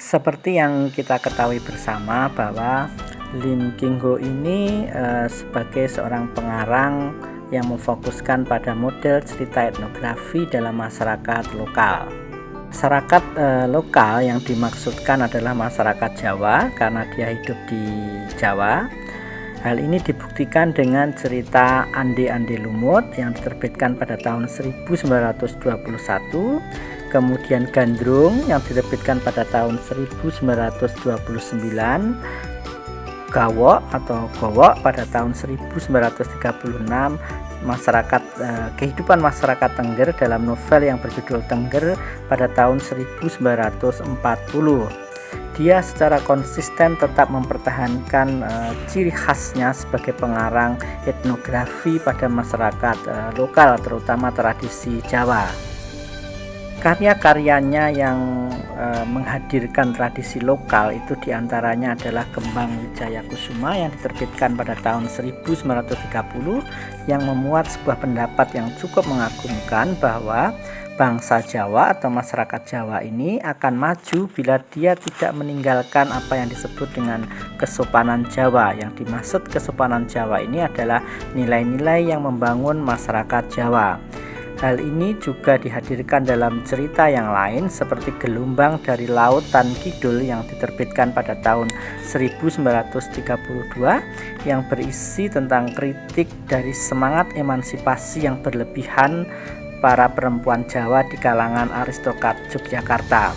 Seperti yang kita ketahui bersama bahwa Lim King Ho ini sebagai seorang pengarang yang memfokuskan pada model cerita etnografi dalam masyarakat lokal. Masyarakat lokal yang dimaksudkan adalah masyarakat Jawa karena dia hidup di Jawa. Hal ini dibuktikan dengan cerita Ande Ande Lumut yang diterbitkan pada tahun 1921, kemudian Gandrung yang diterbitkan pada tahun 1929, Gawok atau Gowok pada tahun 1936, kehidupan masyarakat Tengger dalam novel yang berjudul Tengger pada tahun 1940. Dia secara konsisten tetap mempertahankan ciri khasnya sebagai pengarang etnografi pada masyarakat lokal, terutama tradisi Jawa. Karya-karyanya yang menghadirkan tradisi lokal itu diantaranya adalah Kembang Wijaya Kusuma yang diterbitkan pada tahun 1930, yang memuat sebuah pendapat yang cukup mengagumkan bahwa bangsa Jawa atau masyarakat Jawa ini akan maju bila dia tidak meninggalkan apa yang disebut dengan kesopanan Jawa. Yang dimaksud kesopanan Jawa ini adalah nilai-nilai yang membangun masyarakat Jawa. Hal ini juga dihadirkan dalam cerita yang lain seperti Gelombang dari Lautan Kidul yang diterbitkan pada tahun 1932, yang berisi tentang kritik dari semangat emansipasi yang berlebihan para perempuan Jawa di kalangan aristokrat Yogyakarta.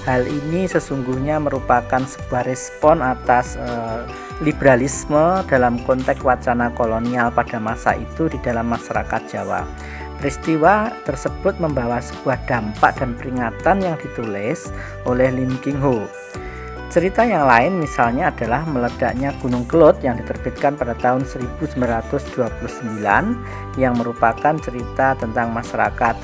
Hal ini sesungguhnya merupakan sebuah respon atas liberalisme dalam konteks wacana kolonial pada masa itu di dalam masyarakat Jawa. Peristiwa tersebut membawa sebuah dampak dan peringatan yang ditulis oleh Lim King Ho. Cerita yang lain misalnya adalah Meledaknya Gunung Kelut yang diterbitkan pada tahun 1929, yang merupakan cerita tentang masyarakat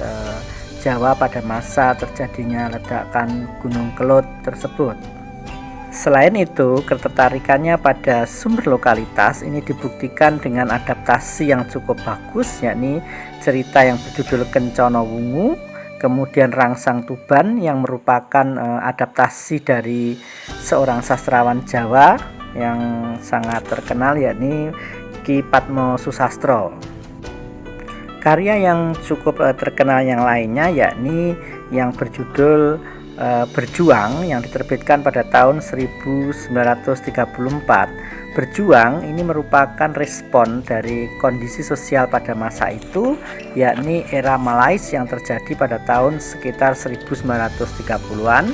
Jawa pada masa terjadinya ledakan Gunung Kelut tersebut. Selain itu, ketertarikannya pada sumber lokalitas ini dibuktikan dengan adaptasi yang cukup bagus, yakni cerita yang berjudul Kencono Wungu, kemudian Rangsang Tuban yang merupakan adaptasi dari seorang sastrawan Jawa yang sangat terkenal, yakni Ki Padmo Susastro. Karya yang cukup terkenal yang lainnya yakni yang berjudul Berjuang yang diterbitkan pada tahun 1934. Berjuang ini merupakan respon dari kondisi sosial pada masa itu, yakni era Malais yang terjadi pada tahun sekitar 1930-an.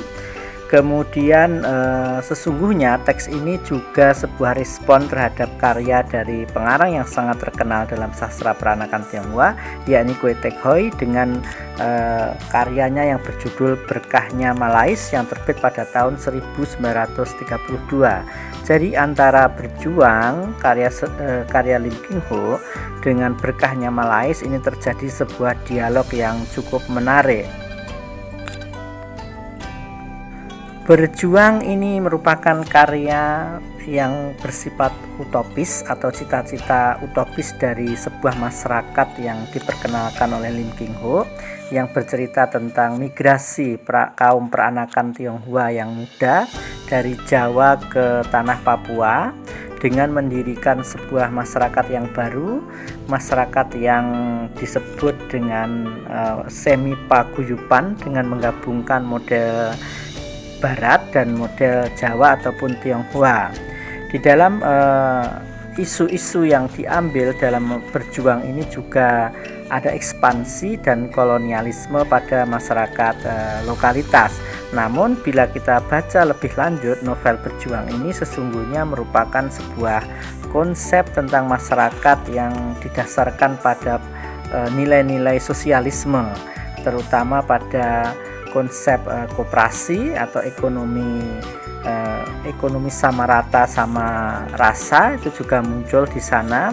Kemudian sesungguhnya teks ini juga sebuah respon terhadap karya dari pengarang yang sangat terkenal dalam sastra peranakan Tionghoa, yakni Kwe Tek Hoi, dengan karyanya yang berjudul Berkahnya Malais yang terbit pada tahun 1932. Jadi antara Berjuang karya Lim King Ho dengan Berkahnya Malais ini terjadi sebuah dialog yang cukup menarik. Berjuang ini merupakan karya yang bersifat utopis atau cita-cita utopis dari sebuah masyarakat yang diperkenalkan oleh Lim King Ho, yang bercerita tentang migrasi kaum peranakan Tionghoa yang muda dari Jawa ke tanah Papua dengan mendirikan sebuah masyarakat yang baru, masyarakat yang disebut dengan semi paguyuban dengan menggabungkan model Barat dan model Jawa ataupun Tionghoa. Di dalam isu-isu yang diambil dalam Berjuang ini juga ada ekspansi dan kolonialisme pada masyarakat lokalitas. Namun bila kita baca lebih lanjut, novel Berjuang ini sesungguhnya merupakan sebuah konsep tentang masyarakat yang didasarkan pada nilai-nilai sosialisme, terutama pada konsep koperasi atau ekonomi sama rata sama rasa, itu juga muncul di sana.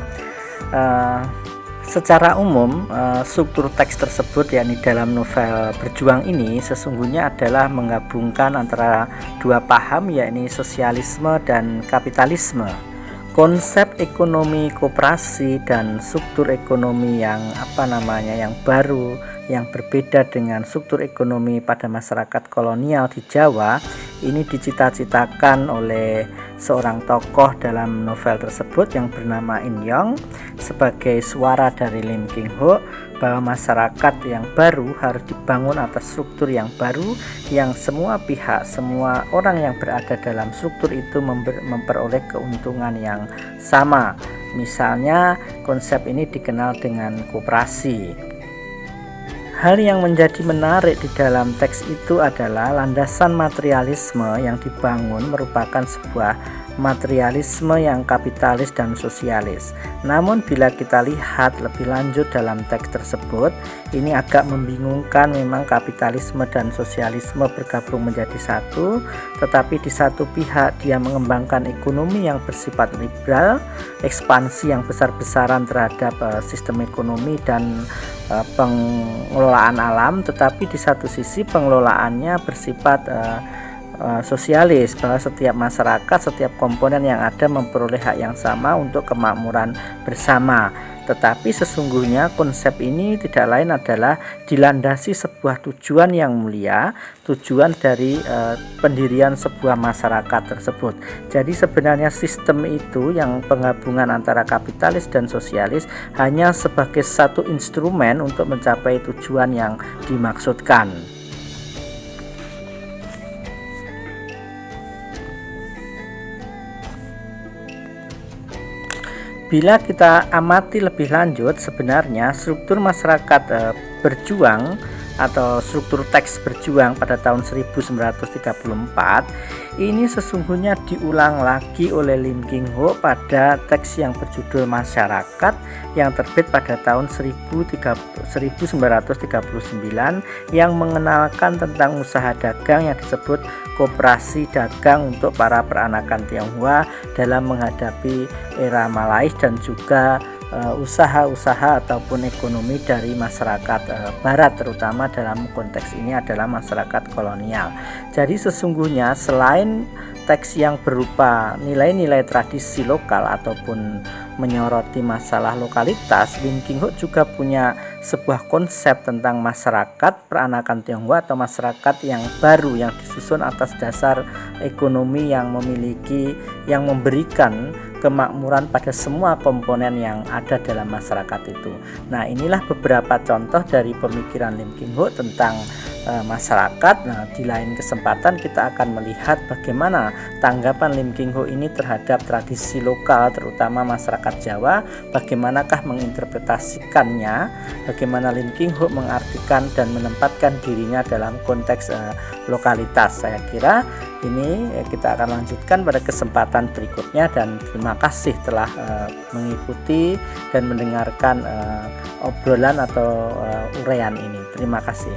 Secara umum struktur teks tersebut, yakni dalam novel Berjuang ini sesungguhnya adalah menggabungkan antara dua paham, yakni sosialisme dan kapitalisme. Konsep ekonomi koperasi dan struktur ekonomi yang yang baru, yang berbeda dengan struktur ekonomi pada masyarakat kolonial di Jawa, ini dicita-citakan oleh seorang tokoh dalam novel tersebut yang bernama In Yong sebagai suara dari Lim King Hock, bahwa masyarakat yang baru harus dibangun atas struktur yang baru, yang semua pihak, semua orang yang berada dalam struktur itu memperoleh keuntungan yang sama. Misalnya konsep ini dikenal dengan koperasi. Hal yang menjadi menarik di dalam teks itu adalah landasan materialisme yang dibangun merupakan sebuah materialisme yang kapitalis dan sosialis. Namun bila kita lihat lebih lanjut dalam teks tersebut, ini agak membingungkan. Memang kapitalisme dan sosialisme bergabung menjadi satu, tetapi di satu pihak dia mengembangkan ekonomi yang bersifat liberal, ekspansi yang besar-besaran terhadap sistem ekonomi dan pengelolaan alam, tetapi di satu sisi pengelolaannya bersifat sosialis, bahwa setiap masyarakat, setiap komponen yang ada memperoleh hak yang sama untuk kemakmuran bersama. Tetapi sesungguhnya konsep ini tidak lain adalah dilandasi sebuah tujuan yang mulia, tujuan dari pendirian sebuah masyarakat tersebut. Jadi sebenarnya sistem itu yang penggabungan antara kapitalis dan sosialis hanya sebagai satu instrumen untuk mencapai tujuan yang dimaksudkan. Bila kita amati lebih lanjut, sebenarnya struktur masyarakat berjuang atau struktur teks berjuang pada tahun 1934 ini sesungguhnya diulang lagi oleh Lim King Hock pada teks yang berjudul Masyarakat yang terbit pada tahun 1939, yang mengenalkan tentang usaha dagang yang disebut koperasi dagang untuk para peranakan Tionghoa dalam menghadapi era Malais dan juga usaha-usaha ataupun ekonomi dari masyarakat barat, terutama dalam konteks ini adalah masyarakat kolonial. Jadi sesungguhnya selain teks yang berupa nilai-nilai tradisi lokal ataupun menyoroti masalah lokalitas, Lim King Hock juga punya sebuah konsep tentang masyarakat peranakan Tionghoa atau masyarakat yang baru yang disusun atas dasar ekonomi yang memberikan kemakmuran pada semua komponen yang ada dalam masyarakat itu. Nah, inilah beberapa contoh dari pemikiran Lim King Hock tentang masyarakat. Nah, di lain kesempatan kita akan melihat bagaimana tanggapan Lim King Hock ini terhadap tradisi lokal, terutama masyarakat Jawa, bagaimanakah menginterpretasikannya, bagaimana Lim King Hock mengartikan dan menempatkan dirinya dalam konteks lokalitas. Saya kira ini kita akan lanjutkan pada kesempatan berikutnya, dan terima kasih telah mengikuti dan mendengarkan obrolan atau uraian ini. Terima kasih.